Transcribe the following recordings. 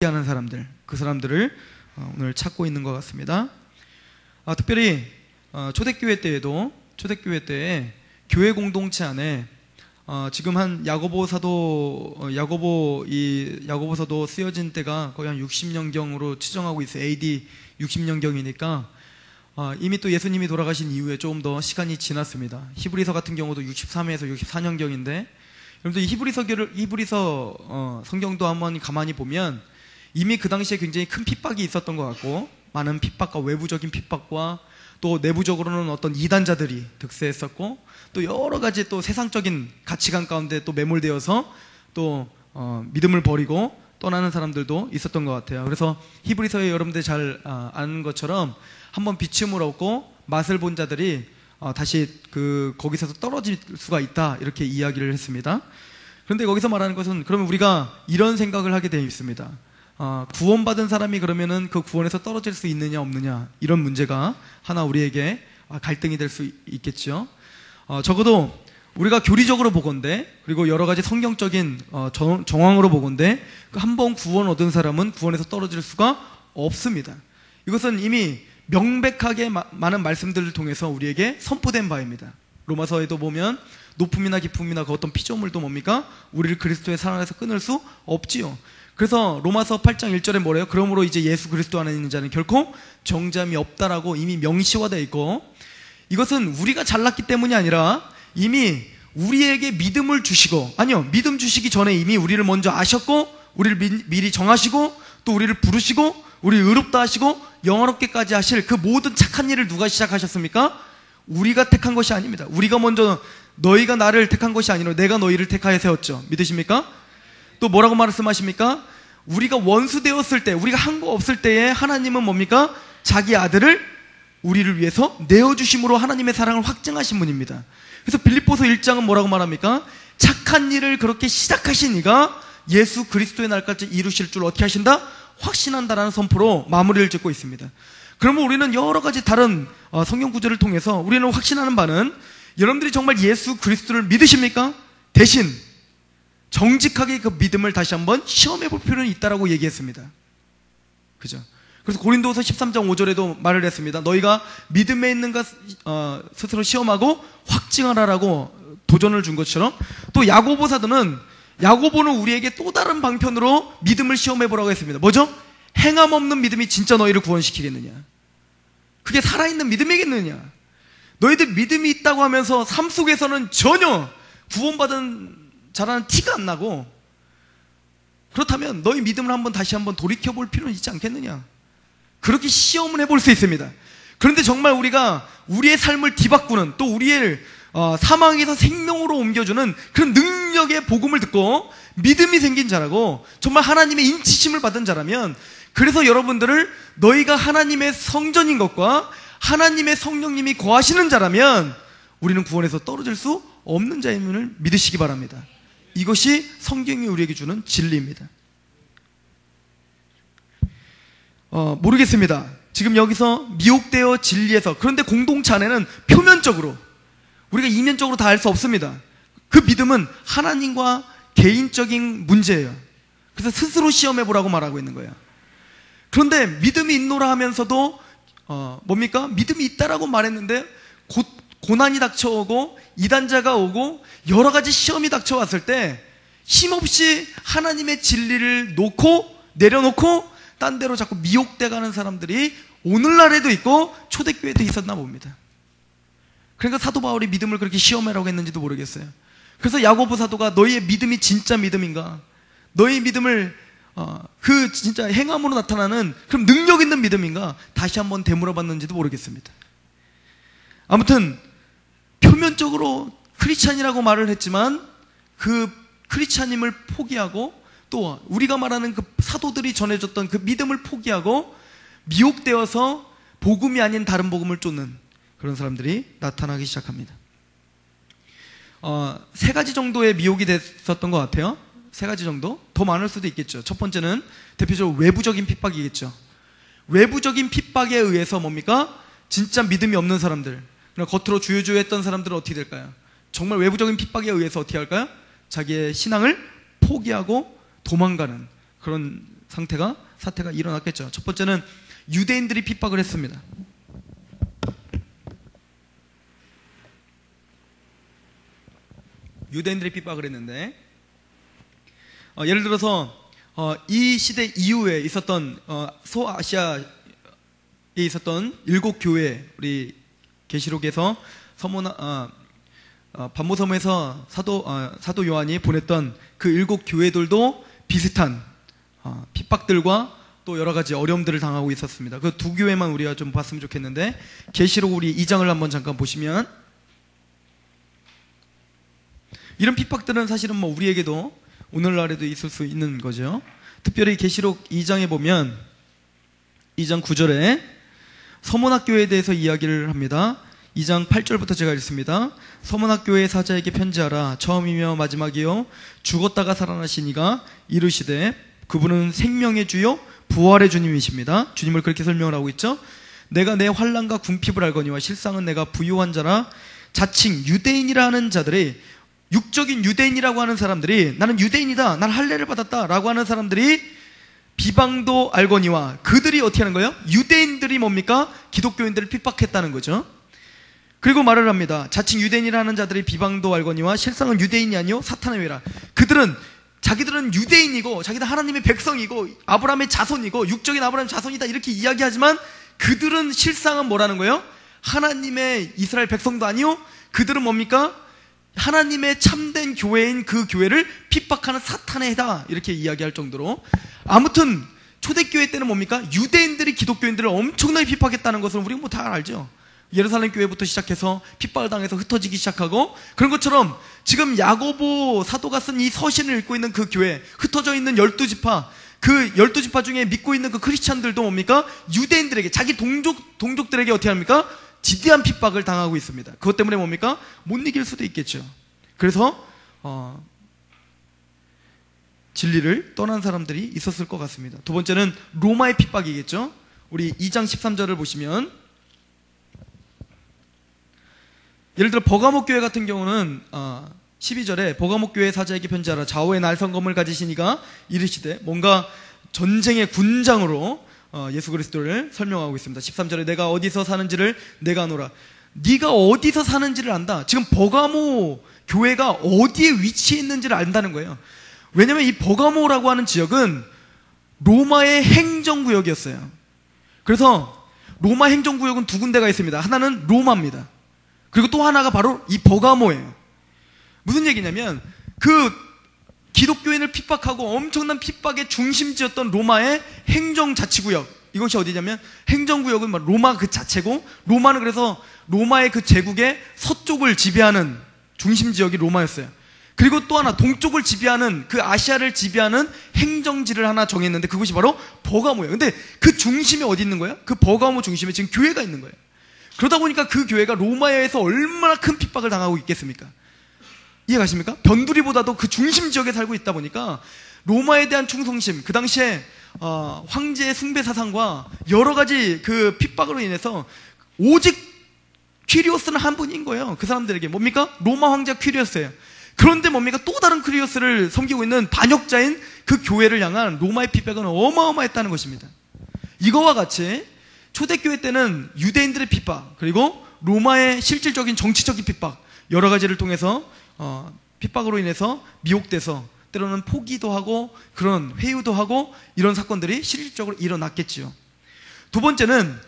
하는 사람들, 그 사람들을 오늘 찾고 있는 것 같습니다. 특별히 초대교회 때에 교회 공동체 안에 지금 한 야고보서도 쓰여진 때가 거의 한 60년경으로 추정하고 있어요. AD 60년경이니까 이미 또 예수님이 돌아가신 이후에 조금 더 시간이 지났습니다. 히브리서 같은 경우도 63에서 64년경인데, 여러분들 이 히브리서 성경도 한번 가만히 보면 이미 그 당시에 굉장히 큰 핍박이 있었던 것 같고, 많은 핍박과 외부적인 핍박과 또 내부적으로는 어떤 이단자들이 득세했었고, 또 여러 가지 또 세상적인 가치관 가운데 또 매몰되어서 또 믿음을 버리고 떠나는 사람들도 있었던 것 같아요. 그래서 히브리서에 여러분들 잘 아는 것처럼 한번 비춤을 얻고 맛을 본 자들이 다시 거기서 떨어질 수가 있다, 이렇게 이야기를 했습니다. 그런데 거기서 말하는 것은, 그러면 우리가 이런 생각을 하게 되어 있습니다. 구원받은 사람이 그러면은 그 구원에서 떨어질 수 있느냐 없느냐, 이런 문제가 하나 우리에게 갈등이 될 수 있겠죠. 적어도 우리가 교리적으로 보건대, 그리고 여러 가지 성경적인 정황으로 보건대, 한 번 구원 얻은 사람은 구원에서 떨어질 수가 없습니다. 이것은 이미 명백하게 많은 말씀들을 통해서 우리에게 선포된 바입니다. 로마서에도 보면 높음이나 깊음이나 그 어떤 피조물도 뭡니까? 우리를 그리스도의 사랑 안에서 끊을 수 없지요. 그래서 로마서 8장 1절에 뭐래요? 그러므로 이제 예수 그리스도 안에 있는 자는 결코 정죄함이 없다라고 이미 명시화되어 있고, 이것은 우리가 잘났기 때문이 아니라 이미 우리에게 믿음을 주시고, 믿음 주시기 전에 이미 우리를 먼저 아셨고, 우리를 미리 정하시고, 또 우리를 부르시고, 우리를 의롭다 하시고 영화롭게까지 하실 그 모든 착한 일을 누가 시작하셨습니까? 우리가 택한 것이 아닙니다. 우리가 먼저, 너희가 나를 택한 것이 아니라 내가 너희를 택하여 세웠죠. 믿으십니까? 또 뭐라고 말씀하십니까? 우리가 원수 되었을 때, 우리가 한 거 없을 때에 하나님은 뭡니까? 자기 아들을 우리를 위해서 내어주심으로 하나님의 사랑을 확증하신 분입니다. 그래서 빌립보서 1장은 뭐라고 말합니까? 착한 일을 그렇게 시작하신 이가 예수 그리스도의 날까지 이루실 줄 어떻게 하신다? 확신한다라는 선포로 마무리를 짓고 있습니다. 그러면 우리는 여러 가지 다른 성경 구절을 통해서 우리는 확신하는 바는, 여러분들이 정말 예수 그리스도를 믿으십니까? 대신 정직하게 그 믿음을 다시 한번 시험해 볼 필요는 있다라고 얘기했습니다. 그죠? 그래서 고린도서 13장 5절에도 말을 했습니다. 너희가 믿음에 있는가 스스로 시험하고 확증하라라고 도전을 준 것처럼, 또 야고보 사도는, 야고보는 우리에게 또 다른 방편으로 믿음을 시험해 보라고 했습니다. 뭐죠? 행함 없는 믿음이 진짜 너희를 구원시키겠느냐? 그게 살아있는 믿음이겠느냐? 너희들 믿음이 있다고 하면서 삶 속에서는 전혀 구원받은 자라는 티가 안 나고, 그렇다면 너희 믿음을 다시 한번 돌이켜볼 필요는 있지 않겠느냐? 그렇게 시험을 해볼 수 있습니다. 그런데 정말 우리가 우리의 삶을 뒤바꾸는, 또 우리의 사망에서 생명으로 옮겨주는 그런 능력의 복음을 듣고 믿음이 생긴 자라고, 정말 하나님의 인치심을 받은 자라면, 그래서 여러분들을 너희가 하나님의 성전인 것과 하나님의 성령님이 거하시는 자라면 우리는 구원에서 떨어질 수 없는 자임을 믿으시기 바랍니다. 이것이 성경이 우리에게 주는 진리입니다. 모르겠습니다. 지금 여기서 미혹되어 진리에서, 그런데 공동체 안에는 표면적으로, 우리가 이면적으로 다 알 수 없습니다. 그 믿음은 하나님과 개인적인 문제예요. 그래서 스스로 시험해보라고 말하고 있는 거예요. 그런데 믿음이 있노라 하면서도 뭡니까? 믿음이 있다라고 말했는데 고난이 닥쳐오고 이단자가 오고 여러 가지 시험이 닥쳐왔을 때 힘없이 하나님의 진리를 내려놓고 딴 데로 자꾸 미혹돼가는 사람들이 오늘날에도 있고 초대교회도 있었나 봅니다. 그러니까 사도 바울이 믿음을 그렇게 시험해라고 했는지도 모르겠어요. 그래서 야고보 사도가 너희의 믿음이 진짜 믿음인가? 너희 믿음을 그 진짜 행함으로 나타나는 그럼 능력 있는 믿음인가? 다시 한번 되물어봤는지도 모르겠습니다. 아무튼 표면적으로 크리스찬이라고 말을 했지만 그 크리스찬임을 포기하고, 또 우리가 말하는 그 사도들이 전해줬던 그 믿음을 포기하고 미혹되어서 복음이 아닌 다른 복음을 쫓는 그런 사람들이 나타나기 시작합니다. 3가지 정도의 미혹이 됐었던 것 같아요. 3가지 정도? 더 많을 수도 있겠죠. 첫 번째는 대표적으로 외부적인 핍박이겠죠. 외부적인 핍박에 의해서 뭡니까? 진짜 믿음이 없는 사람들, 겉으로 주요주요했던 사람들은 어떻게 될까요? 정말 외부적인 핍박에 의해서 어떻게 할까요? 자기의 신앙을 포기하고 도망가는 그런 사태가 일어났겠죠. 첫 번째는 유대인들이 핍박을 했습니다. 유대인들이 핍박을 했는데, 예를 들어서 이 시대 이후에 있었던 소아시아에 있었던 7교회, 우리 계시록에서 반모섬에서 사도 요한이 보냈던 그 7교회들도 비슷한 핍박들과 또 여러 가지 어려움들을 당하고 있었습니다. 그 두 교회만 우리가 좀 봤으면 좋겠는데, 계시록 우리 2장을 한번 잠깐 보시면, 이런 핍박들은 사실은 뭐 우리에게도 오늘날에도 있을 수 있는 거죠. 특별히 계시록 2장에 보면 2장 9절에 서문학교에 대해서 이야기를 합니다. 2장 8절부터 제가 읽습니다. 서문학교의 사자에게 편지하라. 처음이며 마지막이요 죽었다가 살아나신 이가 이르시되 그분은 생명의 주요 부활의 주님이십니다. 주님을 그렇게 설명을 하고 있죠. 내가 내 환난과 궁핍을 알거니와 실상은 내가 부유한 자라. 자칭 유대인이라는 자들이, 육적인 유대인이라고 하는 사람들이, 나는 유대인이다, 난 할례를 받았다 라고 하는 사람들이 비방도 알거니와, 그들이 어떻게 하는 거예요? 유대인들이 뭡니까? 기독교인들을 핍박했다는 거죠. 그리고 말을 합니다. 자칭 유대인이라는 자들이 비방도 알거니와 실상은 유대인이 아니요 사탄의 외라. 자기들은 유대인이고 자기들 하나님의 백성이고 아브라함의 자손이고 육적인 아브라함의 자손이다 이렇게 이야기하지만, 그들은 실상은 뭐라는 거예요? 하나님의 이스라엘 백성도 아니요, 그들은 뭡니까? 하나님의 참된 교회인 그 교회를 핍박하는 사탄의 해다, 이렇게 이야기할 정도로. 아무튼 초대교회 때는 뭡니까? 유대인들이 기독교인들을 엄청나게 핍박했다는 것을 우리가 뭐 다 알죠. 예루살렘 교회부터 시작해서 핍박을 당해서 흩어지기 시작하고, 그런 것처럼 지금 야고보 사도가 쓴 이 서신을 읽고 있는 그 교회, 흩어져 있는 12지파, 그 12지파 중에 믿고 있는 그 크리스찬들도 뭡니까? 유대인들에게, 자기 동족들에게 어떻게 합니까? 지대한 핍박을 당하고 있습니다. 그것 때문에 뭡니까? 못 이길 수도 있겠죠. 그래서 진리를 떠난 사람들이 있었을 것 같습니다. 두 번째는 로마의 핍박이겠죠. 우리 2장 13절을 보시면, 예를 들어 버가모 교회 같은 경우는 12절에 버가모 교회 사자에게 편지하라. 좌우에 날성검을 가지신 이가 이르시되, 뭔가 전쟁의 군장으로 예수 그리스도를 설명하고 있습니다. 13절에 내가 어디서 사는지를 내가 아노라. 네가 어디서 사는지를 안다. 지금 버가모 교회가 어디에 위치해 있는지를 안다는 거예요. 왜냐하면 이 버가모라고 하는 지역은 로마의 행정구역이었어요. 그래서 로마 행정구역은 두 군데가 있습니다. 하나는 로마입니다. 그리고 또 하나가 바로 이 버가모예요. 무슨 얘기냐면, 그 기독교인을 핍박하고 엄청난 핍박의 중심지였던 로마의 행정자치구역, 이것이 어디냐면 행정구역은 로마 그 자체고, 로마는 그래서 로마의 그 제국의 서쪽을 지배하는 중심지역이 로마였어요. 그리고 또 하나 동쪽을 지배하는, 그 아시아를 지배하는 행정지를 하나 정했는데 그것이 바로 버가모예요. 근데 그 중심에 어디 있는 거예요? 그 버가모 중심에 지금 교회가 있는 거예요. 그러다 보니까 그 교회가 로마에 의해서 얼마나 큰 핍박을 당하고 있겠습니까? 이해가십니까? 변두리보다도 그 중심 지역에 살고 있다 보니까 로마에 대한 충성심, 그 당시에 황제의 숭배 사상과 여러 가지 그 핍박으로 인해서 오직 퀴리오스는 한 분인 거예요. 그 사람들에게 뭡니까? 로마 황제 퀴리오스예요. 그런데 뭡니까? 또 다른 퀴리오스를 섬기고 있는 반역자인 그 교회를 향한 로마의 핍박은 어마어마했다는 것입니다. 이거와 같이 초대교회 때는 유대인들의 핍박, 그리고 로마의 실질적인 정치적인 핍박, 여러 가지를 통해서 핍박으로 인해서 미혹돼서 때로는 포기도 하고 그런 회유도 하고 이런 사건들이 실질적으로 일어났겠지요. 두 번째는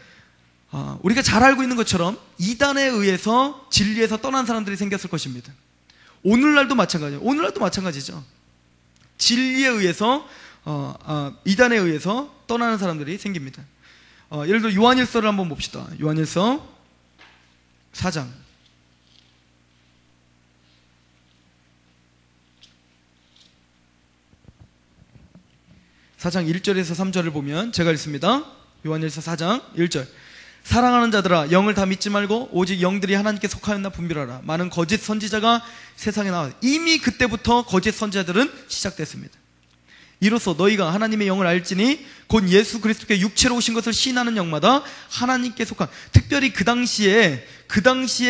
우리가 잘 알고 있는 것처럼 이단에 의해서 진리에서 떠난 사람들이 생겼을 것입니다. 오늘날도 마찬가지예요. 오늘날도 마찬가지죠. 진리에 의해서 이단에 의해서 떠나는 사람들이 생깁니다. 예를 들어 요한일서를 한번 봅시다. 요한일서 4장 1절에서 3절을 보면 제가 읽습니다. 요한일서 4장 1절. 사랑하는 자들아, 영을 다 믿지 말고 오직 영들이 하나님께 속하였나 분별하라. 많은 거짓 선지자가 세상에 나와. 이미 그때부터 거짓 선지자들은 시작됐습니다. 이로써 너희가 하나님의 영을 알지니 곧 예수 그리스도께 육체로 오신 것을 시인하는 영마다 하나님께 속한, 특별히 그 당시에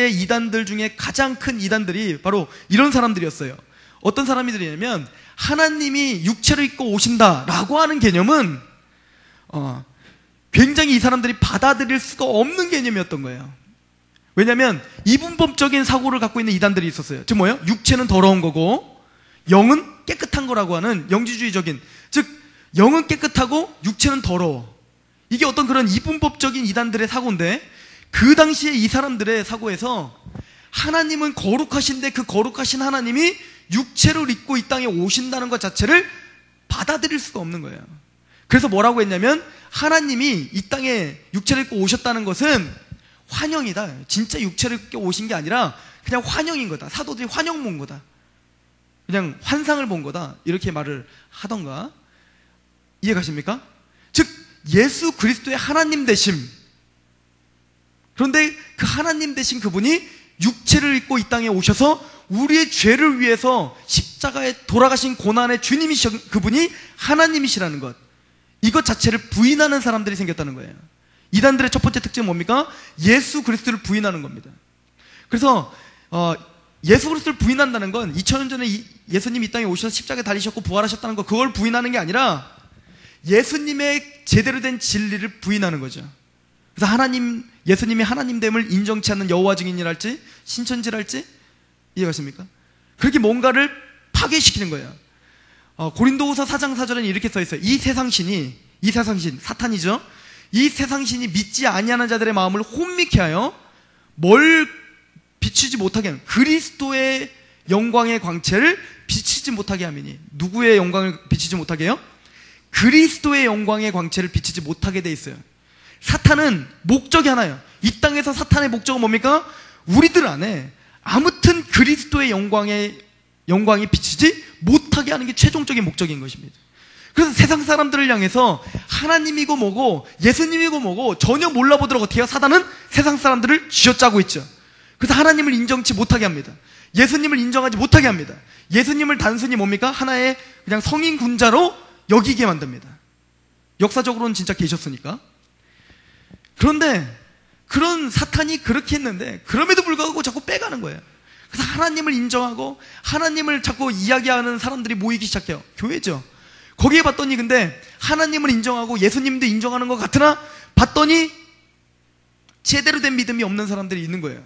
이단들 중에 가장 큰 이단들이 바로 이런 사람들이었어요. 어떤 사람들이냐면 하나님이 육체를 입고 오신다라고 하는 개념은 굉장히 이 사람들이 받아들일 수가 없는 개념이었던 거예요. 왜냐하면 이분법적인 사고를 갖고 있는 이단들이 있었어요. 즉 뭐예요? 육체는 더러운 거고 영은 깨끗한 거라고 하는 영지주의적인, 즉 영은 깨끗하고 육체는 더러워. 이게 어떤 그런 이분법적인 이단들의 사고인데, 그 당시에 이 사람들의 사고에서 하나님은 거룩하신데 그 거룩하신 하나님이 육체를 입고 이 땅에 오신다는 것 자체를 받아들일 수가 없는 거예요. 그래서 뭐라고 했냐면, 하나님이 이 땅에 육체를 입고 오셨다는 것은 환영이다. 진짜 육체를 입고 오신 게 아니라 그냥 환영인 거다. 사도들이 환영 본 거다. 그냥 환상을 본 거다. 이렇게 말을 하던가. 이해가십니까? 즉 예수 그리스도의 하나님 되심. 그런데 그 하나님 되신 그분이 육체를 입고 이 땅에 오셔서 우리의 죄를 위해서 십자가에 돌아가신 고난의 주님이신 그분이 하나님이시라는 것, 이것 자체를 부인하는 사람들이 생겼다는 거예요. 이단들의 첫 번째 특징은 뭡니까? 예수 그리스도를 부인하는 겁니다. 그래서 예수 그리스도를 부인한다는 건 2000년 전에 예수님이 이 땅에 오셔서 십자가에 달리셨고 부활하셨다는 거, 그걸 부인하는 게 아니라 예수님의 제대로 된 진리를 부인하는 거죠. 그래서 예수님이 하나님됨을 인정치 않는 여호와 증인이랄지 신천지랄지, 이해가십니까? 그렇게 뭔가를 파괴시키는 거예요. 고린도후서 4장 4절에는 이렇게 써있어요. 이 세상신, 사탄이죠. 이 세상신이 믿지 아니하는 자들의 마음을 혼미케 하여 뭘 비추지 못하게 하는, 그리스도의 영광의 광채를 비치지 못하게 하미니. 누구의 영광을 비치지 못하게 해요? 그리스도의 영광의 광채를 비치지 못하게 돼 있어요. 사탄은 목적이 하나예요. 이 땅에서 사탄의 목적은 뭡니까? 우리들 안에 아무튼 그리스도의 영광이 비치지 못하게 하는 게 최종적인 목적인 것입니다. 그래서 세상 사람들을 향해서 하나님이고 뭐고 예수님이고 뭐고 전혀 몰라보도록 어떻게 해요? 사단은 세상 사람들을 쥐어짜고 있죠. 그래서 하나님을 인정치 못하게 합니다. 예수님을 인정하지 못하게 합니다. 예수님을 단순히 뭡니까? 하나의 그냥 성인 군자로 여기게 만듭니다. 역사적으로는 진짜 계셨으니까. 그런데 그런 사탄이 그렇게 했는데 그럼에도 불구하고 자꾸 빼가는 거예요. 그래서 하나님을 인정하고 하나님을 자꾸 이야기하는 사람들이 모이기 시작해요. 교회죠. 거기에 봤더니 근데 하나님을 인정하고 예수님도 인정하는 것 같으나 봤더니 제대로 된 믿음이 없는 사람들이 있는 거예요.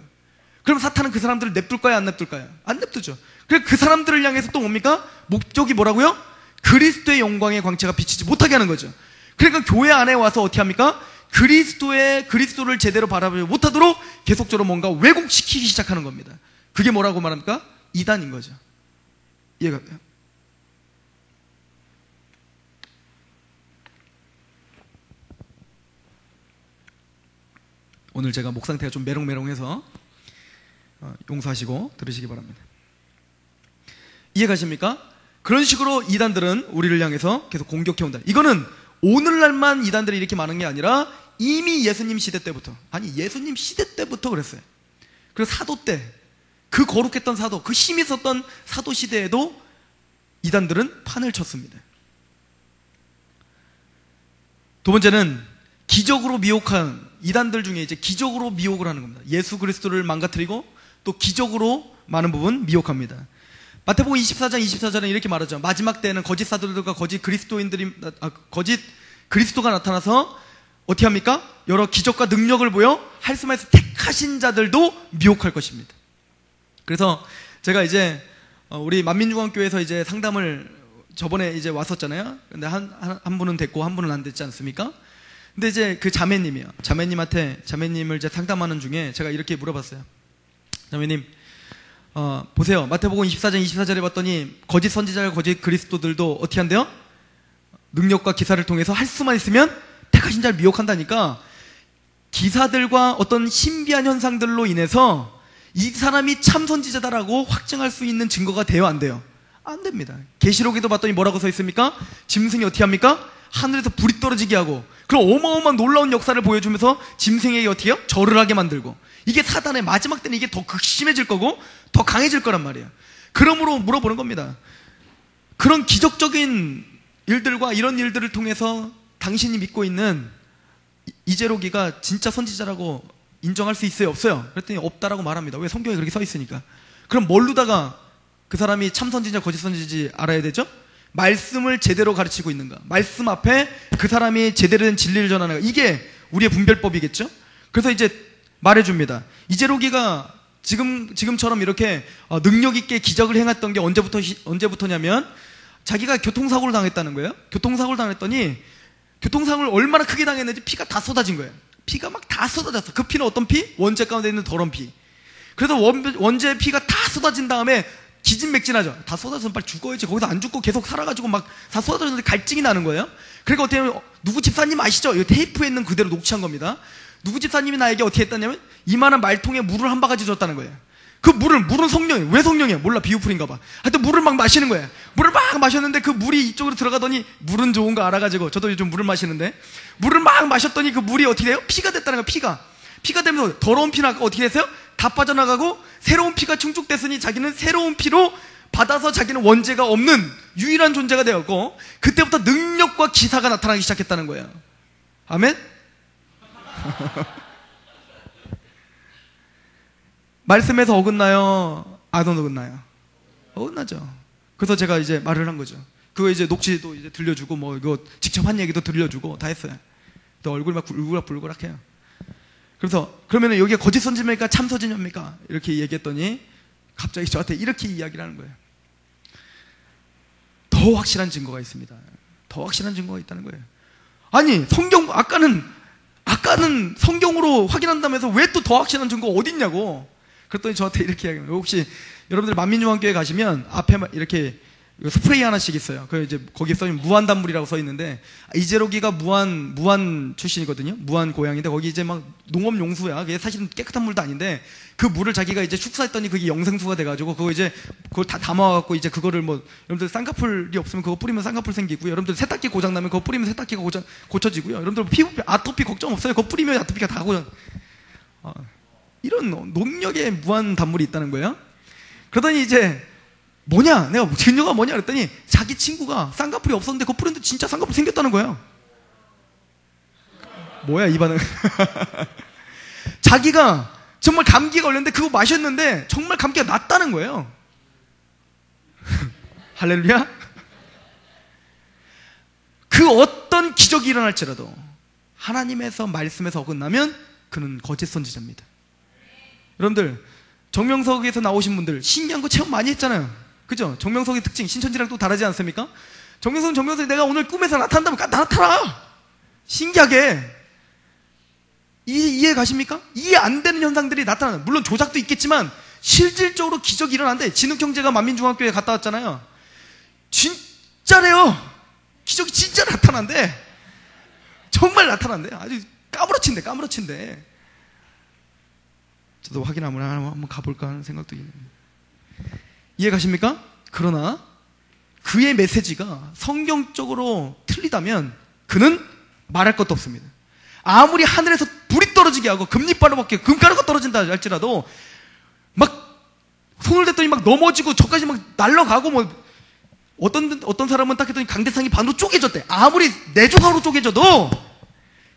그럼 사탄은 그 사람들을 냅둘까요? 안 냅둘까요? 안 냅두죠. 그래서 그 사람들을 향해서 또 뭡니까? 목적이 뭐라고요? 그리스도의 영광의 광채가 비치지 못하게 하는 거죠. 그러니까 교회 안에 와서 어떻게 합니까? 그리스도를 제대로 바라보지 못하도록 계속적으로 뭔가 왜곡시키기 시작하는 겁니다. 그게 뭐라고 말합니까? 이단인 거죠. 이해가 돼요? 오늘 제가 목 상태가 좀 메롱메롱해서 용서하시고 들으시기 바랍니다. 이해가십니까? 그런 식으로 이단들은 우리를 향해서 계속 공격해온다. 이거는 오늘날만 이단들이 이렇게 많은 게 아니라 이미 예수님 시대 때부터, 예수님 시대 때부터 그랬어요. 그래서 사도 때, 그 거룩했던 사도, 그 힘이 있었던 사도 시대에도 이단들은 판을 쳤습니다. 두 번째는 기적으로 미혹한 이단들 중에 이제 기적으로 미혹을 하는 겁니다. 예수 그리스도를 망가뜨리고 또 기적으로 많은 부분 미혹합니다. 마태복음 24장 24절에 이렇게 말하죠. 마지막 때에는 거짓 사도들과 거짓 그리스도가 나타나서 어떻게 합니까? 여러 기적과 능력을 보여 할수만에서 택하신 자들도 미혹할 것입니다. 그래서 제가 이제 우리 만민중앙교회에서 이제 상담을 저번에 이제 왔었잖아요. 근데 한 분은 됐고 한 분은 안 됐지 않습니까? 근데 이제 그 자매님을 이제 상담하는 중에 제가 이렇게 물어봤어요. 자매님, 보세요. 마태복음 24장 24절에 봤더니 거짓 선지자와 거짓 그리스도들도 어떻게 한대요? 능력과 기사를 통해서 할 수만 있으면 택하신 자를 미혹한다니까, 기사들과 어떤 신비한 현상들로 인해서 이 사람이 참 선지자다라고 확증할 수 있는 증거가 돼요, 안 돼요? 안 됩니다. 계시록에도 봤더니 뭐라고 써 있습니까? 짐승이 어떻게 합니까? 하늘에서 불이 떨어지게 하고, 그런 어마어마한 놀라운 역사를 보여주면서 짐승에게 어떻게 해요? 절을 하게 만들고. 이게 사단의 마지막 때는 이게 더 극심해질 거고 더 강해질 거란 말이에요. 그러므로 물어보는 겁니다. 그런 기적적인 일들과 이런 일들을 통해서 당신이 믿고 있는 이재록이가 진짜 선지자라고 인정할 수 있어요, 없어요? 그랬더니 없다라고 말합니다. 왜? 성경에 그렇게 써 있으니까. 그럼 뭘로다가 그 사람이 참 선지자 거짓 선지자인지 알아야 되죠? 말씀을 제대로 가르치고 있는가, 말씀 앞에 그 사람이 제대로 된 진리를 전하는가, 이게 우리의 분별법이겠죠? 그래서 이제 말해줍니다. 이재록이가 지금처럼 이렇게 능력 있게 기적을 행했던 게 언제부터냐면 자기가 교통사고를 당했다는 거예요. 교통사고를 당했더니 교통사고를 얼마나 크게 당했는지 피가 다 쏟아진 거예요. 피가 막 다 쏟아졌어. 그 피는 어떤 피? 원죄 가운데 있는 더러운 피. 그래서 원죄의 피가 다 쏟아진 다음에 기진맥진하죠. 다 쏟아져서 빨리 죽어야지. 거기서 안 죽고 계속 살아가지고 막 다 쏟아졌는데 갈증이 나는 거예요. 그러니까 어떻게 하면, 누구 집사님 아시죠? 이 테이프에 있는 그대로 녹취한 겁니다. 누구 집사님이 나에게 어떻게 했다냐면 이만한 말통에 물을 한 바가지 줬다는 거예요. 그 물은 성령이에요. 왜 성령이에요? 몰라, 비유풀인가 봐. 하여튼 물을 막 마시는 거예요. 물을 막 마셨는데 그 물이 이쪽으로 들어가더니 물은 좋은 거 알아가지고, 저도 요즘 물을 마시는데 물을 막 마셨더니 그 물이 어떻게 돼요? 피가 됐다는 거예요. 피가 되면서 더러운 피는 아까 어떻게 됐어요? 다 빠져나가고 새로운 피가 충족됐으니 자기는 새로운 피로 받아서 자기는 원죄가 없는 유일한 존재가 되었고, 그때부터 능력과 기사가 나타나기 시작했다는 거예요. 아멘? 말씀에서 어긋나요? 안 어긋나요? 어긋나죠. 그래서 제가 이제 말을 한 거죠. 그거 이제 녹취도 이제 들려주고, 뭐 이거 직접 한 얘기도 들려주고 다 했어요. 또 얼굴이 막 울그락불그락해요. 그래서 그러면은 여기가 거짓 선지자입니까? 참 선지자입니까? 이렇게 얘기했더니 갑자기 저한테 이렇게 이야기를 하는 거예요. 더 확실한 증거가 있습니다. 더 확실한 증거가 있다는 거예요. 아니, 성경, 아까는 성경으로 확인한다면서 왜 또 더 확실한 증거가 어딨냐고. 그랬더니 저한테 이렇게 이야기해요. 혹시 여러분들 만민중앙교회 가시면 앞에 이렇게 스프레이 하나씩 있어요. 그 이제 거기에 써있는 무한단물이라고 써 있는데, 이재록이가 무한 출신이거든요. 무한 고향인데 거기 이제 막 농업 용수야. 그게 사실은 깨끗한 물도 아닌데 그 물을 자기가 이제 축사했더니 그게 영생수가 돼가지고 그거 이제 그걸 다 담아갖고 이제 그거를 뭐, 여러분들 쌍꺼풀이 없으면 그거 뿌리면 쌍꺼풀 생기고요. 여러분들 세탁기 고장 나면 그거 뿌리면 세탁기가 고쳐지고요. 여러분들 피부 아토피 걱정 없어요. 그거 뿌리면 아토피가 다 고쳐. 이런 농력의 무한 단물이 있다는 거예요. 그러더니 이제 뭐냐? 내가 증거가 뭐냐? 그랬더니 자기 친구가 쌍꺼풀이 없었는데 그거 뿌렸는데 진짜 쌍꺼풀 생겼다는 거예요. 뭐야 이 반응. 자기가 정말 감기가 걸렸는데 그거 마셨는데 정말 감기가 낫다는 거예요. 할렐루야. 그 어떤 기적이 일어날지라도 하나님에서 말씀에서 어긋나면 그는 거짓 선지자입니다. 여러분들 정명석에서 나오신 분들 신기한 거 체험 많이 했잖아요. 그죠? 정명석의 특징 신천지랑 또 다르지 않습니까? 정명석이 내가 오늘 꿈에서 나타난다면 나타나. 신기하게. 이해 가십니까? 이해 안 되는 현상들이 나타나요. 물론 조작도 있겠지만 실질적으로 기적이 일어난대. 진흙형제가 만민중학교에 갔다 왔잖아요. 진짜래요. 기적이 진짜 나타난대. 정말 나타난대. 아주 까무러친대. 저도 확인 한번 가볼까 하는 생각도 있네요. 이해 가십니까? 그러나 그의 메시지가 성경적으로 틀리다면 그는 말할 것도 없습니다. 아무리 하늘에서 불이 떨어지게 하고 금리바로 밖에 금가루가 떨어진다 할지라도 막 손을 댔더니 막 넘어지고 저까지 막 날아가고, 뭐 어떤 사람은 딱 했더니 강대상이 반으로 쪼개졌대. 아무리 네 조각으로 쪼개져도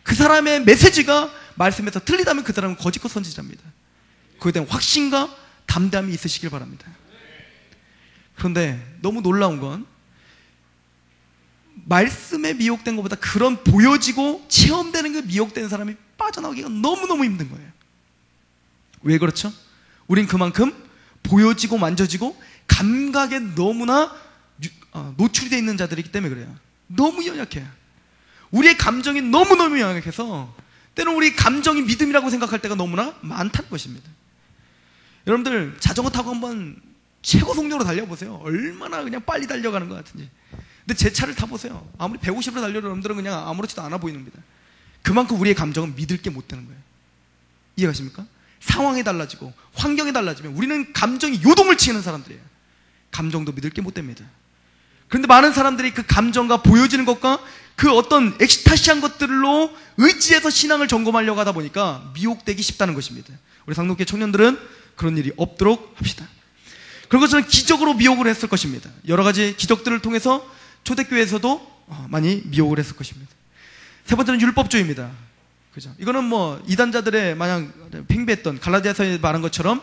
그 사람의 메시지가 말씀에서 틀리다면 그 사람은 거짓과 선지자입니다. 그에 대한 확신과 담대함이 있으시길 바랍니다. 그런데 너무 놀라운 건 말씀에 미혹된 것보다 그런 보여지고 체험되는 게 미혹되는 사람이 빠져나오기가 너무너무 힘든 거예요. 왜 그렇죠? 우린 그만큼 보여지고 만져지고 감각에 너무나 노출이 되어 있는 자들이기 때문에 그래요. 너무 연약해요. 우리의 감정이 너무너무 연약해서 때는 우리 감정이 믿음이라고 생각할 때가 너무나 많다는 것입니다. 여러분들 자전거 타고 한번 최고 속력으로 달려보세요. 얼마나 그냥 빨리 달려가는 것 같은지. 근데 제 차를 타보세요. 아무리 150으로 달려도 여러분들은 그냥 아무렇지도 않아 보이는겁니다. 그만큼 우리의 감정은 믿을 게 못 되는 거예요. 이해가십니까? 상황이 달라지고 환경이 달라지면 우리는 감정이 요동을 치는 사람들이에요. 감정도 믿을 게 못 됩니다. 그런데 많은 사람들이 그 감정과 보여지는 것과 그 어떤 엑스타시한 것들로 의지해서 신앙을 점검하려고 하다 보니까 미혹되기 쉽다는 것입니다. 우리 상록교회 청년들은 그런 일이 없도록 합시다. 그런 것은 기적으로 미혹을 했을 것입니다. 여러 가지 기적들을 통해서 초대교회에서도 많이 미혹을 했을 것입니다. 세 번째는 율법주의입니다. 그죠? 이거는 뭐 이단자들의 마냥 팽배했던 갈라디아서에 말한 것처럼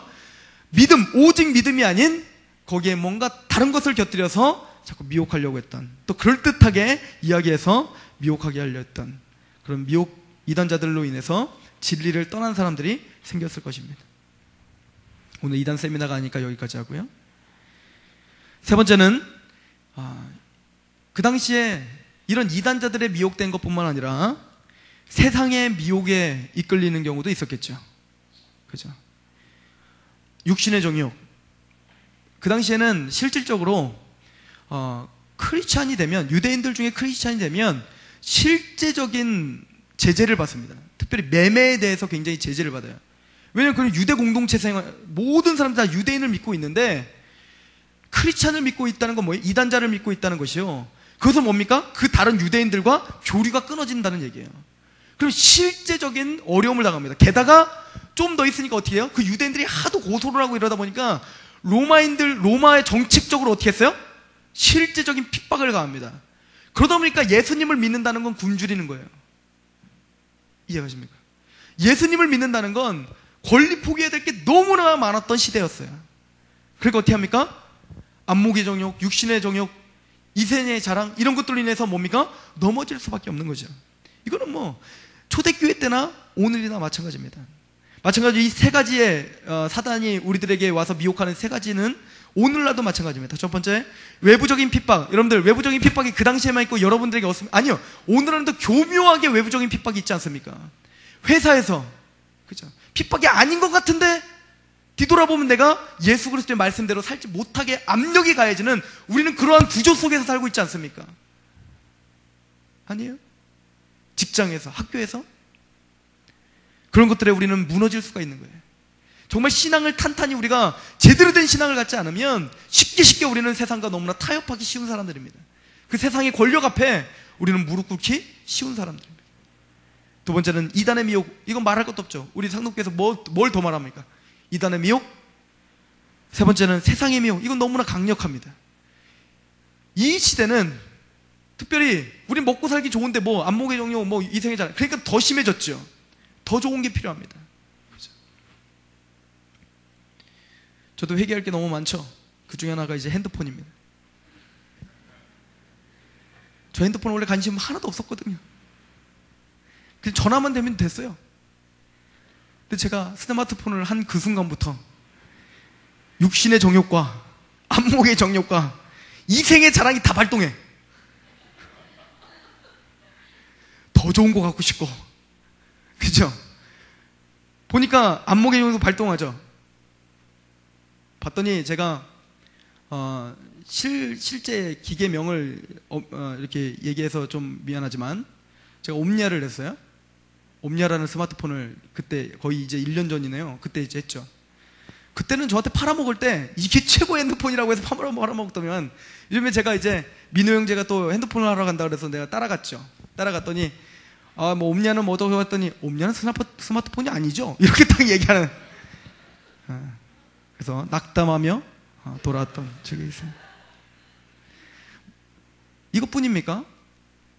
믿음, 오직 믿음이 아닌 거기에 뭔가 다른 것을 곁들여서 자꾸 미혹하려고 했던, 또 그럴듯하게 이야기해서 미혹하게 하려 했던 그런 미혹 이단자들로 인해서 진리를 떠난 사람들이 생겼을 것입니다. 오늘 이단 세미나가 아니니까 여기까지 하고요. 세 번째는 그 당시에 이런 이단자들의 미혹된 것뿐만 아니라 세상의 미혹에 이끌리는 경우도 있었겠죠. 그죠? 육신의 정욕. 그 당시에는 실질적으로 크리스찬이 되면, 유대인들 중에 크리스찬이 되면 실제적인 제재를 받습니다. 특별히 매매에 대해서 굉장히 제재를 받아요. 왜냐하면 그는 유대 공동체 생활, 모든 사람들 다 유대인을 믿고 있는데 크리스찬을 믿고 있다는 건 뭐예요? 이단자를 믿고 있다는 것이요. 그것은 뭡니까? 그 다른 유대인들과 교류가 끊어진다는 얘기예요. 그럼 실제적인 어려움을 당합니다. 게다가 좀 더 있으니까 어떻게 해요? 그 유대인들이 하도 고소를 하고 이러다 보니까 로마의 정책적으로 어떻게 했어요? 실제적인 핍박을 가합니다. 그러다 보니까 예수님을 믿는다는 건 굶주리는 거예요. 이해가십니까? 예수님을 믿는다는 건 권리 포기해야 될 게 너무나 많았던 시대였어요. 그러니까 어떻게 합니까? 안목의 정욕, 육신의 정욕, 이생의 자랑, 이런 것들로 인해서 뭡니까? 넘어질 수밖에 없는 거죠. 이거는 뭐 초대교회 때나 오늘이나 마찬가지입니다. 마찬가지로 이 세 가지의 사단이 우리들에게 와서 미혹하는 세 가지는 오늘날도 마찬가지입니다. 첫 번째, 외부적인 핍박. 여러분들, 외부적인 핍박이 그 당시에만 있고 여러분들에게 없습니다. 아니요, 오늘날도 교묘하게 외부적인 핍박이 있지 않습니까? 회사에서, 그죠? 핍박이 아닌 것 같은데 뒤돌아보면 내가 예수 그리스도의 말씀대로 살지 못하게 압력이 가해지는, 우리는 그러한 구조 속에서 살고 있지 않습니까? 아니에요? 직장에서, 학교에서 그런 것들에 우리는 무너질 수가 있는 거예요. 정말 신앙을 탄탄히 우리가 제대로 된 신앙을 갖지 않으면 쉽게 우리는 세상과 너무나 타협하기 쉬운 사람들입니다. 그 세상의 권력 앞에 우리는 무릎 꿇기 쉬운 사람들입니다. 두 번째는 이단의 미혹. 이건 말할 것도 없죠. 우리 상독교에서 뭘 더 말합니까? 이단의 미혹. 세 번째는 세상의 미혹. 이건 너무나 강력합니다. 이 시대는 특별히 우리 먹고 살기 좋은데 뭐 안목의 정욕, 뭐 이생의 자랑, 그러니까 더 심해졌죠. 더 좋은 게 필요합니다. 그죠? 저도 회개할 게 너무 많죠. 그 중에 하나가 이제 핸드폰입니다. 저 핸드폰 원래 관심 하나도 없었거든요. 그냥 전화만 되면 됐어요. 근데 제가 스마트폰을 한 그 순간부터 육신의 정욕과 안목의 정욕과 이생의 자랑이 다 발동해. 더 좋은 거 갖고 싶고, 그죠? 보니까 안목의 정욕도 발동하죠. 봤더니 제가 실제 기계명을 이렇게 얘기해서 좀 미안하지만 제가 옴니아를 했어요. 옴니아라는 스마트폰을 그때 거의 이제 1년 전이네요. 그때 이제 했죠. 그때는 저한테 팔아먹을 때 이게 최고의 핸드폰이라고 해서 팔아먹었다면, 요즘에 제가 이제 민호 형제가 또 핸드폰을 하러 간다 그래서 내가 따라갔죠. 따라갔더니 뭐 옴니아는 뭐라고 했더니 옴니아는 스마트폰이 아니죠. 이렇게 딱 얘기하는. 그래서 낙담하며 돌아왔던 적이 있어요. 이것뿐입니까?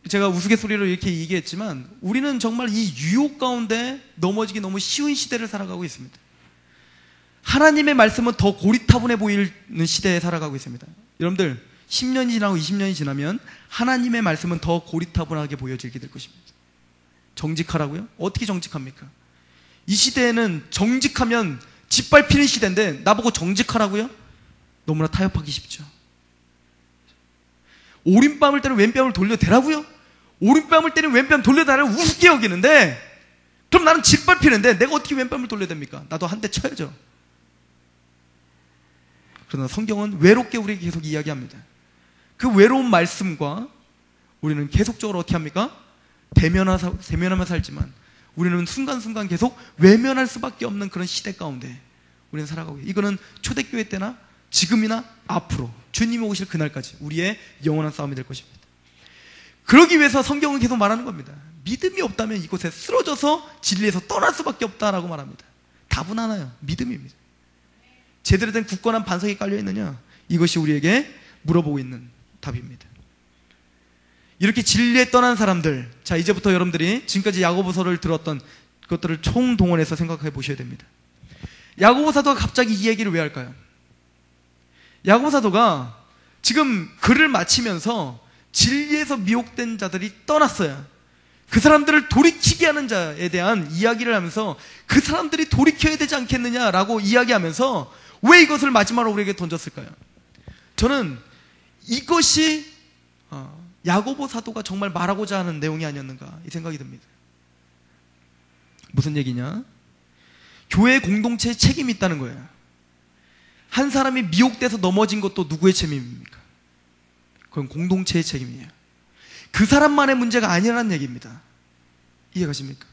제가 우스갯소리로 이렇게 얘기했지만 우리는 정말 이 유혹 가운데 넘어지기 너무 쉬운 시대를 살아가고 있습니다. 하나님의 말씀은 더 고리타분해 보이는 시대에 살아가고 있습니다. 여러분들 10년이 지나고 20년이 지나면 하나님의 말씀은 더 고리타분하게 보여지게 될 것입니다. 정직하라고요? 어떻게 정직합니까? 이 시대에는 정직하면 짓밟히는 시대인데 나보고 정직하라고요? 너무나 타협하기 쉽죠. 오른뺨을 때는 왼뺨을 돌려대라고요? 오른뺨을 때는 왼뺨 돌려대라고 우습게 여기는데, 그럼 나는 짓밟히는데 내가 어떻게 왼뺨을 돌려댑니까? 나도 한 대 쳐야죠. 그러나 성경은 외롭게 우리에게 계속 이야기합니다. 그 외로운 말씀과 우리는 계속적으로 어떻게 합니까? 대면하며 살지만 우리는 순간순간 계속 외면할 수밖에 없는 그런 시대 가운데 우리는 살아가고 있어요. 이거는 초대교회 때나 지금이나 앞으로 주님이 오실 그날까지 우리의 영원한 싸움이 될 것입니다. 그러기 위해서 성경은 계속 말하는 겁니다. 믿음이 없다면 이곳에 쓰러져서 진리에서 떠날 수밖에 없다라고 말합니다. 답은 하나요. 믿음입니다. 제대로 된 굳건한 반석이 깔려있느냐, 이것이 우리에게 물어보고 있는 답입니다. 이렇게 진리에 떠난 사람들, 자 이제부터 여러분들이 지금까지 야고보서를 들었던 것들을 총동원해서 생각해 보셔야 됩니다. 야고보 사도가 갑자기 이 얘기를 왜 할까요? 야고보 사도가 지금 글을 마치면서 진리에서 미혹된 자들이 떠났어요. 그 사람들을 돌이키게 하는 자에 대한 이야기를 하면서 그 사람들이 돌이켜야 되지 않겠느냐라고 이야기하면서 왜 이것을 마지막으로 우리에게 던졌을까요? 저는 이것이 야고보 사도가 정말 말하고자 하는 내용이 아니었는가 이 생각이 듭니다. 무슨 얘기냐? 교회 공동체에 책임이 있다는 거예요. 한 사람이 미혹돼서 넘어진 것도 누구의 책임입니까? 그건 공동체의 책임이에요. 그 사람만의 문제가 아니라는 얘기입니다. 이해가십니까?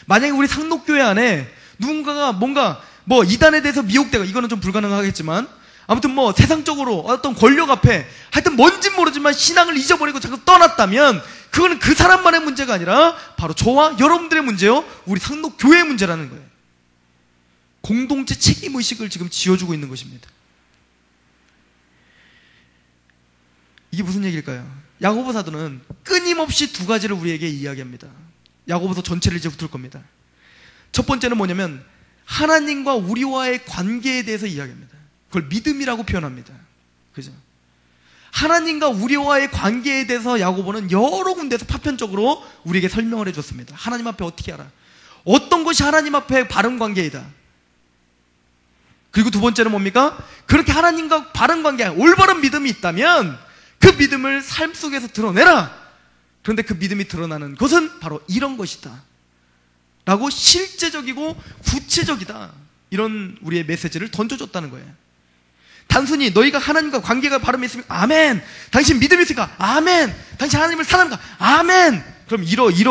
만약에 우리 상록교회 안에 누군가가 뭔가 이단에 대해서 미혹되고, 이거는 좀 불가능하겠지만 아무튼 세상적으로 어떤 권력 앞에 하여튼 뭔진 모르지만 신앙을 잊어버리고 자꾸 떠났다면 그거는 그 사람만의 문제가 아니라 바로 저와 여러분들의 문제요, 우리 상록교회의 문제라는 거예요. 공동체 책임의식을 지금 지어주고 있는 것입니다. 이게 무슨 얘기일까요? 야고보 사도는 끊임없이 두 가지를 우리에게 이야기합니다. 야고보서 전체를 이제 훑을 겁니다. 첫 번째는 뭐냐면 하나님과 우리와의 관계에 대해서 이야기합니다. 그걸 믿음이라고 표현합니다. 그죠? 하나님과 우리와의 관계에 대해서 야고보는 여러 군데서 파편적으로 우리에게 설명을 해줬습니다. 하나님 앞에 어떻게 알아? 어떤 것이 하나님 앞에 바른 관계이다. 그리고 두 번째는 뭡니까? 그렇게 하나님과 바른 관계, 올바른 믿음이 있다면 그 믿음을 삶 속에서 드러내라. 그런데 그 믿음이 드러나는 것은 바로 이런 것이다 라고 실제적이고 구체적이다, 이런 우리의 메시지를 던져줬다는 거예요. 단순히 너희가 하나님과 관계가 바름이 있으면 아멘, 당신 믿음이 있으니까 아멘, 당신 하나님을 사랑한가 아멘, 그럼 이렇게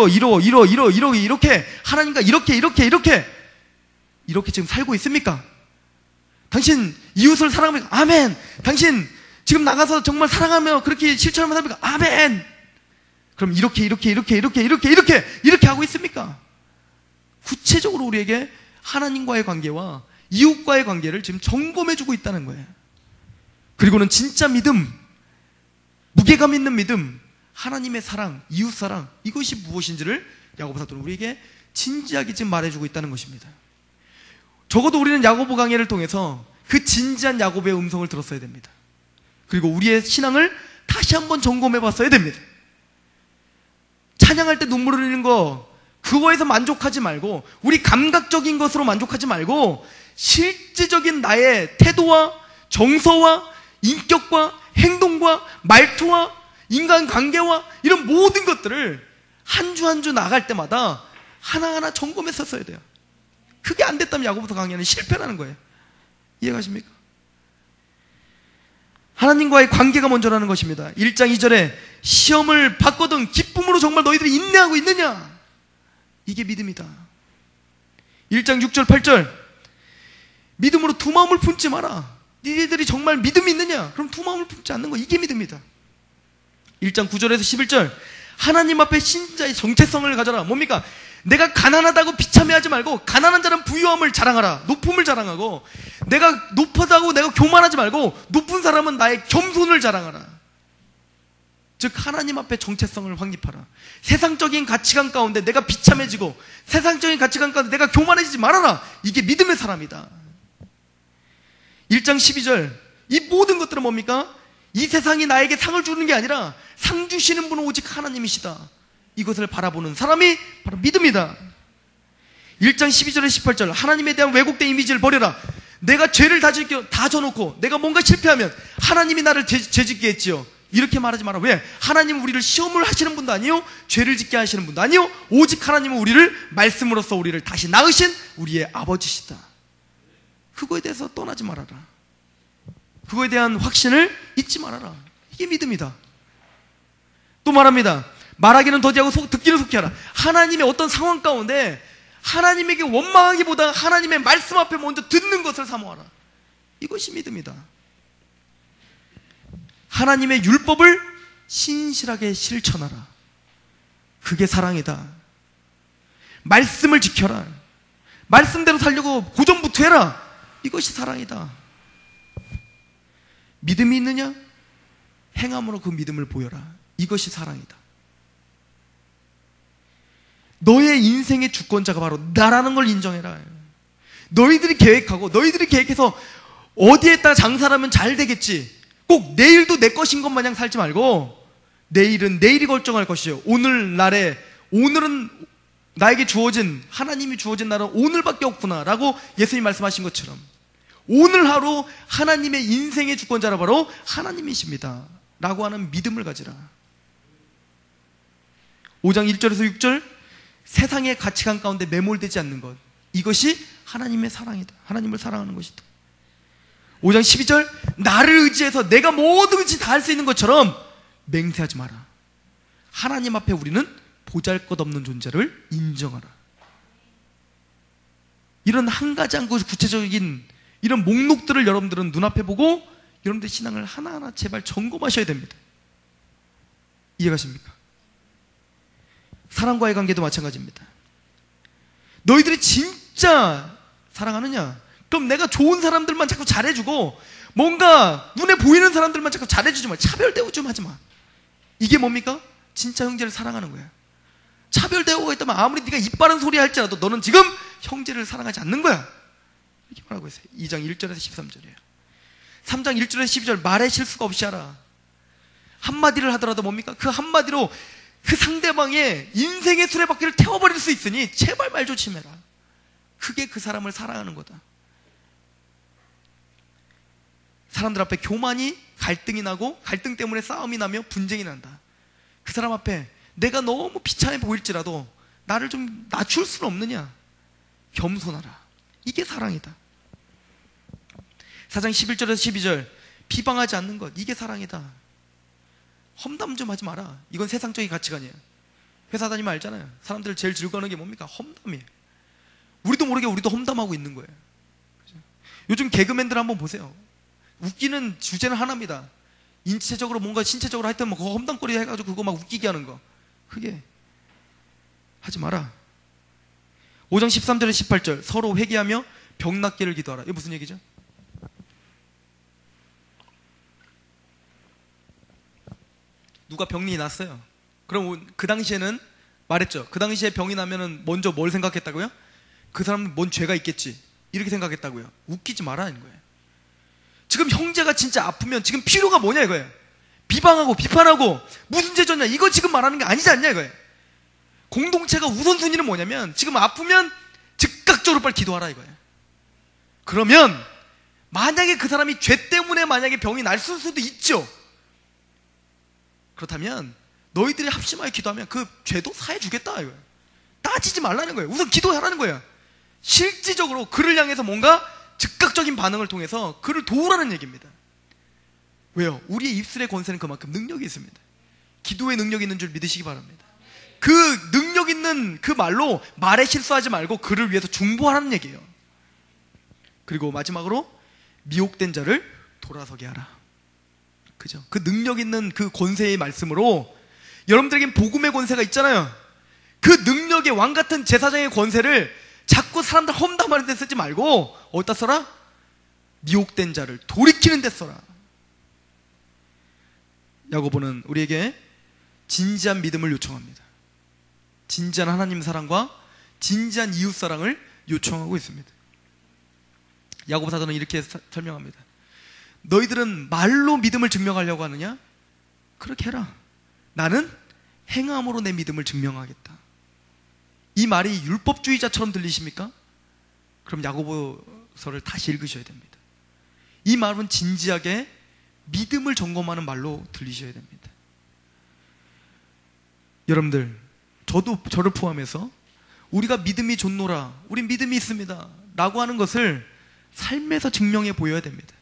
하나님과 이렇게 지금 살고 있습니까? 당신 이웃을 사랑합니까? 아멘. 당신 지금 나가서 정말 사랑하며 그렇게 실천하며 삽니까? 아멘. 그럼 이렇게 하고 있습니까? 구체적으로 우리에게 하나님과의 관계와 이웃과의 관계를 지금 점검해주고 있다는 거예요. 그리고는 진짜 믿음, 무게감 있는 믿음, 하나님의 사랑, 이웃 사랑, 이것이 무엇인지를 야고보 사도는 우리에게 진지하게 지금 말해주고 있다는 것입니다. 적어도 우리는 야고보 강해를 통해서 그 진지한 야고보의 음성을 들었어야 됩니다. 그리고 우리의 신앙을 다시 한번 점검해 봤어야 됩니다. 찬양할 때 눈물 흘리는 거, 그거에서 만족하지 말고, 우리 감각적인 것으로 만족하지 말고, 실제적인 나의 태도와 정서와 인격과 행동과 말투와 인간관계와 이런 모든 것들을 한 주 한 주 나갈 때마다 하나하나 점검했었어야 돼요. 그게 안 됐다면 야고보서 강의는 실패라는 거예요. 이해가십니까? 하나님과의 관계가 먼저라는 것입니다. 1장 2절에 시험을 받거든 기쁨으로 정말 너희들이 인내하고 있느냐? 이게 믿음이다. 1장 6절 8절 믿음으로 두 마음을 품지 마라. 니네들이 정말 믿음이 있느냐? 그럼 두 마음을 품지 않는 거, 이게 믿음이다. 1장 9절에서 11절 하나님 앞에 신자의 정체성을 가져라. 뭡니까? 내가 가난하다고 비참해하지 말고 가난한 자는 부유함을 자랑하라. 높음을 자랑하고, 내가 높다고 내가 교만하지 말고 높은 사람은 나의 겸손을 자랑하라. 즉 하나님 앞에 정체성을 확립하라. 세상적인 가치관 가운데 내가 비참해지고 세상적인 가치관 가운데 내가 교만해지지 말아라. 이게 믿음의 사람이다. 1장 12절 이 모든 것들은 뭡니까? 이 세상이 나에게 상을 주는 게 아니라 상 주시는 분은 오직 하나님이시다. 이것을 바라보는 사람이 바로 믿음이다. 1장 12절에 18절 하나님에 대한 왜곡된 이미지를 버려라. 내가 죄를 다 져놓고 내가 뭔가 실패하면 하나님이 나를 죄짓게 했지요. 이렇게 말하지 마라. 왜? 하나님은 우리를 시험을 하시는 분도 아니요, 죄를 짓게 하시는 분도 아니요, 오직 하나님은 우리를 말씀으로써 우리를 다시 낳으신 우리의 아버지시다. 그거에 대해서 떠나지 말아라. 그거에 대한 확신을 잊지 말아라. 이게 믿음이다. 또 말합니다. 말하기는 더디하고 듣기는 속히 하라. 하나님의 어떤 상황 가운데 하나님에게 원망하기보다 하나님의 말씀 앞에 먼저 듣는 것을 사모하라. 이것이 믿음이다. 하나님의 율법을 신실하게 실천하라. 그게 사랑이다. 말씀을 지켜라. 말씀대로 살려고 고전부터 해라. 이것이 사랑이다. 믿음이 있느냐? 행함으로 그 믿음을 보여라. 이것이 사랑이다. 너의 인생의 주권자가 바로 나라는 걸 인정해라. 너희들이 계획하고 너희들이 계획해서 어디에다 장사를 하면 잘 되겠지, 꼭 내일도 내 것인 것 마냥 살지 말고 내일은 내일이 결정할 것이요, 오늘은 나에게 주어진, 하나님이 주어진 날은 오늘밖에 없구나 라고 예수님 말씀하신 것처럼 오늘 하루 하나님의 인생의 주권자라 바로 하나님이십니다 라고 하는 믿음을 가지라. 5장 1절에서 6절, 세상의 가치관 가운데 매몰되지 않는 것, 이것이 하나님의 사랑이다. 하나님을 사랑하는 것이다. 5장 12절, 나를 의지해서 내가 뭐든지 다 할 수 있는 것처럼 맹세하지 마라. 하나님 앞에 우리는 보잘것없는 존재를 인정하라. 이런 한 가지 한 가지 구체적인 이런 목록들을 여러분들은 눈앞에 보고 여러분들의 신앙을 하나하나 제발 점검하셔야 됩니다. 이해가십니까? 사람과의 관계도 마찬가지입니다. 너희들이 진짜 사랑하느냐? 그럼 내가 좋은 사람들만 자꾸 잘해주고 뭔가 눈에 보이는 사람들만 자꾸 잘해주지 마. 차별 대우 좀 하지 마. 이게 뭡니까? 진짜 형제를 사랑하는 거야. 차별 대우가 있다면 아무리 네가 입 바른 소리 할지라도 너는 지금 형제를 사랑하지 않는 거야. 이렇게 말하고 있어요. 2장 1절에서 13절이에요. 3장 1절에서 12절, 말에 실수가 없이 하라. 한마디를 하더라도 뭡니까? 그 한마디로 그 상대방의 인생의 수레바퀴를 태워버릴 수 있으니 제발 말 조심해라. 그게 그 사람을 사랑하는 거다. 사람들 앞에 교만이 갈등이 나고 갈등 때문에 싸움이 나며 분쟁이 난다. 그 사람 앞에 내가 너무 비참해 보일지라도 나를 좀 낮출 수는 없느냐? 겸손하라. 이게 사랑이다. 4장 11절에서 12절, 비방하지 않는 것, 이게 사랑이다. 험담 좀 하지 마라. 이건 세상적인 가치관이에요. 회사 다니면 알잖아요. 사람들 제일 즐거워하는 게 뭡니까? 험담이에요. 우리도 모르게 우리도 험담하고 있는 거예요. 요즘 개그맨들 한번 보세요. 웃기는 주제는 하나입니다. 인체적으로 뭔가 신체적으로 하여튼 뭐 그거 험담거리 해가지고 그거 막 웃기게 하는 거, 그게 하지 마라. 5장 13절에 18절, 서로 회개하며 병 낫기를 기도하라. 이게 무슨 얘기죠? 누가 병이 났어요. 그럼 그 당시에는 말했죠. 그 당시에 병이 나면은 먼저 뭘 생각했다고요? 그 사람은 뭔 죄가 있겠지, 이렇게 생각했다고요. 웃기지 말라는 거예요. 지금 형제가 진짜 아프면 지금 필요가 뭐냐 이거예요. 비방하고 비판하고 무슨 죄졌냐, 이거 지금 말하는 게 아니지 않냐 이거예요. 공동체가 우선순위는 뭐냐면 지금 아프면 즉각적으로 빨리 기도하라 이거예요. 그러면 만약에 그 사람이 죄 때문에 만약에 병이 날 수도 있죠. 그렇다면 너희들이 합심하여 기도하면 그 죄도 사해 주겠다 이거예요. 따지지 말라는 거예요. 우선 기도하라는 거예요. 실질적으로 그를 향해서 뭔가 즉각적인 반응을 통해서 그를 도우라는 얘기입니다. 왜요? 우리의 입술의 권세는 그만큼 능력이 있습니다. 기도의 능력이 있는 줄 믿으시기 바랍니다. 그 능력 있는 그 말로 말에 실수하지 말고 그를 위해서 중보하라는 얘기예요. 그리고 마지막으로 미혹된 자를 돌아서게 하라. 그죠? 그 능력 있는 그 권세의 말씀으로 여러분들에겐 복음의 권세가 있잖아요. 그 능력의 왕 같은 제사장의 권세를 자꾸 사람들 험담하는 데 쓰지 말고 어디다 써라? 미혹된 자를 돌이키는 데 써라. 야고보는 우리에게 진지한 믿음을 요청합니다. 진지한 하나님 사랑과 진지한 이웃 사랑을 요청하고 있습니다. 야고보 사도는 이렇게 설명합니다. 너희들은 말로 믿음을 증명하려고 하느냐? 그렇게 해라. 나는 행함으로 내 믿음을 증명하겠다. 이 말이 율법주의자처럼 들리십니까? 그럼 야고보서를 다시 읽으셔야 됩니다. 이 말은 진지하게 믿음을 점검하는 말로 들리셔야 됩니다. 여러분들, 저를 포함해서 우리가 믿음이 좋노라, 우리 믿음이 있습니다 라고 하는 것을 삶에서 증명해 보여야 됩니다.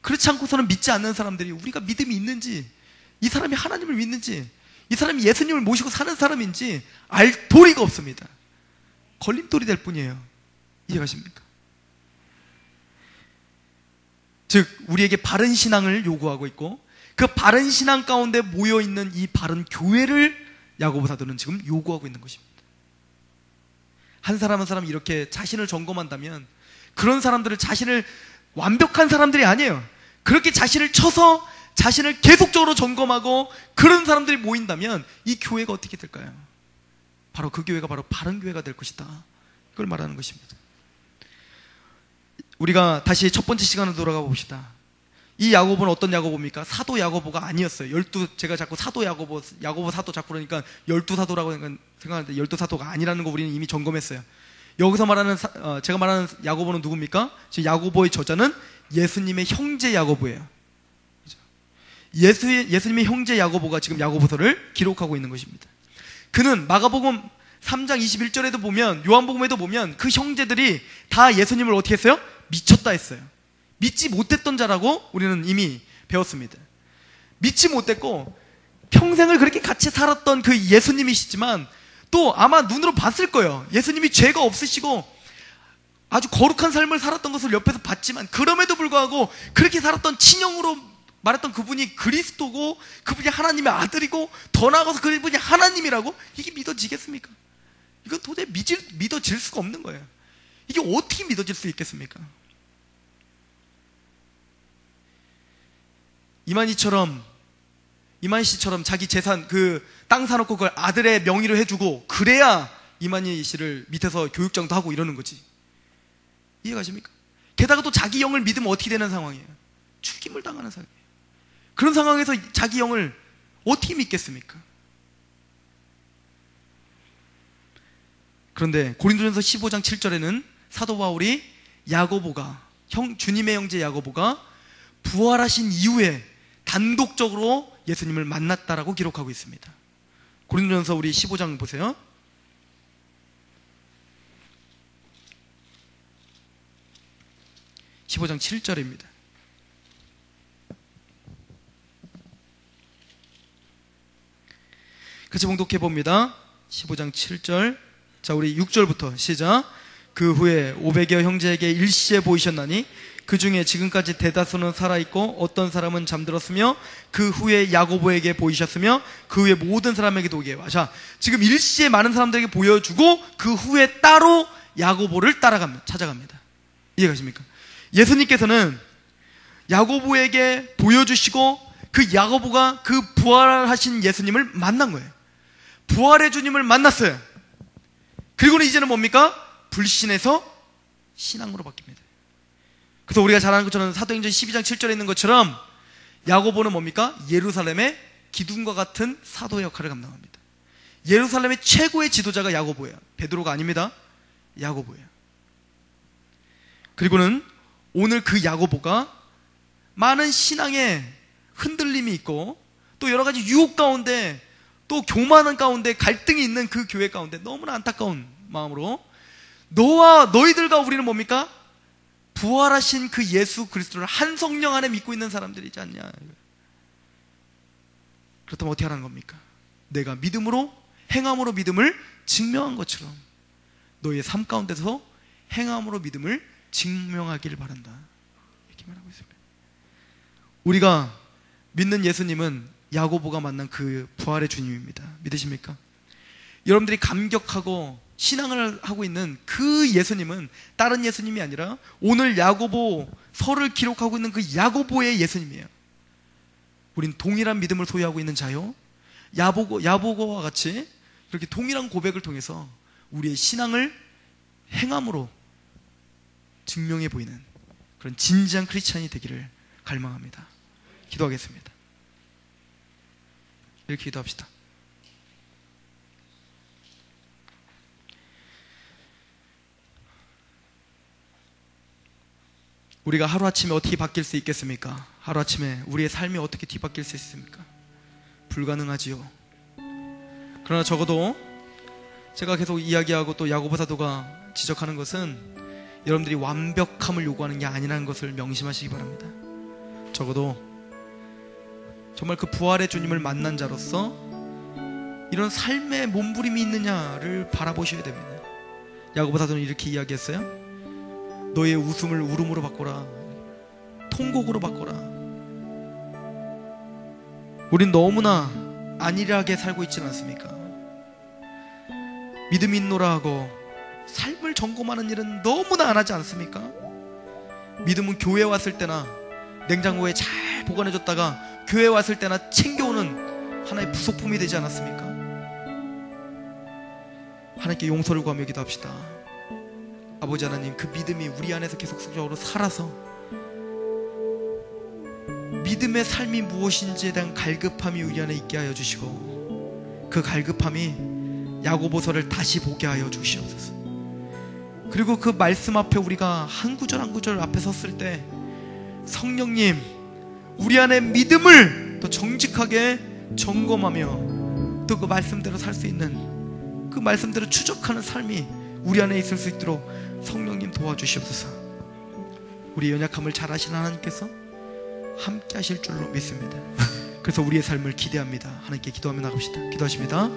그렇지 않고서는 믿지 않는 사람들이 우리가 믿음이 있는지, 이 사람이 하나님을 믿는지, 이 사람이 예수님을 모시고 사는 사람인지 알 도리가 없습니다. 걸림돌이 될 뿐이에요. 이해가십니까? 즉 우리에게 바른 신앙을 요구하고 있고 그 바른 신앙 가운데 모여있는 이 바른 교회를 야고보 사도는 지금 요구하고 있는 것입니다. 한 사람 한 사람 이렇게 자신을 점검한다면 그런 사람들을 자신을 완벽한 사람들이 아니에요. 그렇게 자신을 쳐서 자신을 계속적으로 점검하고 그런 사람들이 모인다면 이 교회가 어떻게 될까요? 바로 그 교회가 바로 바른 교회가 될 것이다. 이걸 말하는 것입니다. 우리가 다시 첫 번째 시간으로 돌아가 봅시다. 이 야고보는 어떤 야고보입니까? 사도 야고보가 아니었어요. 제가 자꾸 사도 야고보 사도 자꾸 그러니까 12사도라고 생각하는데 12사도가 아니라는 거 우리는 이미 점검했어요. 여기서 말하는 제가 말하는 야고보는 누굽니까? 지금 야고보의 저자는 예수님의 형제 야고보예요. 예수님의 형제 야고보가 지금 야고보서를 기록하고 있는 것입니다. 그는 마가복음 3장 21절에도 보면, 요한복음에도 보면 그 형제들이 다 예수님을 어떻게 했어요? 미쳤다 했어요. 믿지 못했던 자라고 우리는 이미 배웠습니다. 믿지 못했고 평생을 그렇게 같이 살았던 그 예수님이시지만 또 아마 눈으로 봤을 거예요. 예수님이 죄가 없으시고 아주 거룩한 삶을 살았던 것을 옆에서 봤지만 그럼에도 불구하고 그렇게 살았던 친형으로 말했던 그분이 그리스도고 그분이 하나님의 아들이고 더 나아가서 그분이 하나님이라고? 이게 믿어지겠습니까? 이건 도저히 믿어질 수가 없는 거예요. 이게 어떻게 믿어질 수 있겠습니까? 이만희 씨처럼 자기 재산 그 땅 사놓고 그걸 아들의 명의로 해주고 그래야 이만희 씨를 밑에서 교육장도 하고 이러는 거지. 이해가십니까? 게다가 또 자기 영을 믿으면 어떻게 되는 상황이에요? 죽임을 당하는 상황이에요. 그런 상황에서 자기 영을 어떻게 믿겠습니까? 그런데 고린도전서 15장 7절에는 사도 바울이 야고보가 주님의 형제 야고보가 부활하신 이후에 단독적으로 예수님을 만났다라고 기록하고 있습니다. 고린도전서 우리 15장 보세요. 15장 7절입니다. 같이 봉독해 봅니다. 15장 7절. 자, 우리 6절부터 시작. 그 후에 500여 형제에게 일시에 보이셨나니 그 중에 지금까지 대다수는 살아있고 어떤 사람은 잠들었으며 그 후에 야고보에게 보이셨으며 그 후에 모든 사람에게도 오게 와. 자, 지금 일시에 많은 사람들에게 보여주고 그 후에 따로 야고보를 찾아갑니다. 이해가십니까? 예수님께서는 야고보에게 보여주시고 그 야고보가 그 부활하신 예수님을 만난 거예요. 부활의 주님을 만났어요. 그리고는 이제는 뭡니까? 불신에서 신앙으로 바뀝니다. 그래서 우리가 잘 아는 것처럼 사도행전 12장 7절에 있는 것처럼 야고보는 뭡니까? 예루살렘의 기둥과 같은 사도의 역할을 감당합니다. 예루살렘의 최고의 지도자가 야고보예요. 베드로가 아닙니다. 야고보예요. 그리고는 오늘 그 야고보가 많은 신앙의 흔들림이 있고 또 여러 가지 유혹 가운데 또 교만한 가운데 갈등이 있는 그 교회 가운데 너무나 안타까운 마음으로 너와 너희들과 우리는 뭡니까? 부활하신 그 예수 그리스도를 한 성령 안에 믿고 있는 사람들이지 않냐. 그렇다면 어떻게 하라는 겁니까? 내가 믿음으로 행함으로 믿음을 증명한 것처럼 너희의 삶 가운데서 행함으로 믿음을 증명하기를 바란다. 이렇게 말하고 있습니다. 우리가 믿는 예수님은 야고보가 만난 그 부활의 주님입니다. 믿으십니까? 여러분들이 감격하고 신앙을 하고 있는 그 예수님은 다른 예수님이 아니라 오늘 야고보서를 기록하고 있는 그 야고보의 예수님이에요. 우린 동일한 믿음을 소유하고 있는 자요, 야고보와 같이 그렇게 동일한 고백을 통해서 우리의 신앙을 행함으로 증명해 보이는 그런 진지한 크리스찬이 되기를 갈망합니다. 기도하겠습니다. 이렇게 기도합시다. 우리가 하루아침에 어떻게 바뀔 수 있겠습니까? 하루아침에 우리의 삶이 어떻게 뒤바뀔 수 있습니까? 불가능하지요. 그러나 적어도 제가 계속 이야기하고 또 야고보 사도가 지적하는 것은 여러분들이 완벽함을 요구하는 게 아니라는 것을 명심하시기 바랍니다. 적어도 정말 그 부활의 주님을 만난 자로서 이런 삶의 몸부림이 있느냐를 바라보셔야 됩니다. 야고보 사도는 이렇게 이야기했어요. 너의 웃음을 울음으로 바꿔라. 통곡으로 바꿔라. 우린 너무나 안일하게 살고 있지는 않습니까? 믿음이 있노라 하고 삶을 점검하는 일은 너무나 안 하지 않습니까? 믿음은 교회 왔을 때나 냉장고에 잘 보관해줬다가 교회 왔을 때나 챙겨오는 하나의 부속품이 되지 않았습니까? 하나님께 용서를 구하며 기도합시다. 아버지 하나님, 그 믿음이 우리 안에서 계속 속적으로 살아서 믿음의 삶이 무엇인지에 대한 갈급함이 우리 안에 있게 하여 주시고, 그 갈급함이 야고보서를 다시 보게 하여 주시옵소서. 그리고 그 말씀 앞에 우리가 한 구절 한 구절 앞에 섰을 때 성령님, 우리 안에 믿음을 더 정직하게 점검하며 또 그 말씀대로 살 수 있는, 그 말씀대로 추적하는 삶이 우리 안에 있을 수 있도록 성령님 도와주시옵소서. 우리 연약함을 잘 아시는 하나님께서 함께 하실 줄로 믿습니다. 그래서 우리의 삶을 기대합니다. 하나님께 기도하며 나갑시다. 기도하십니다.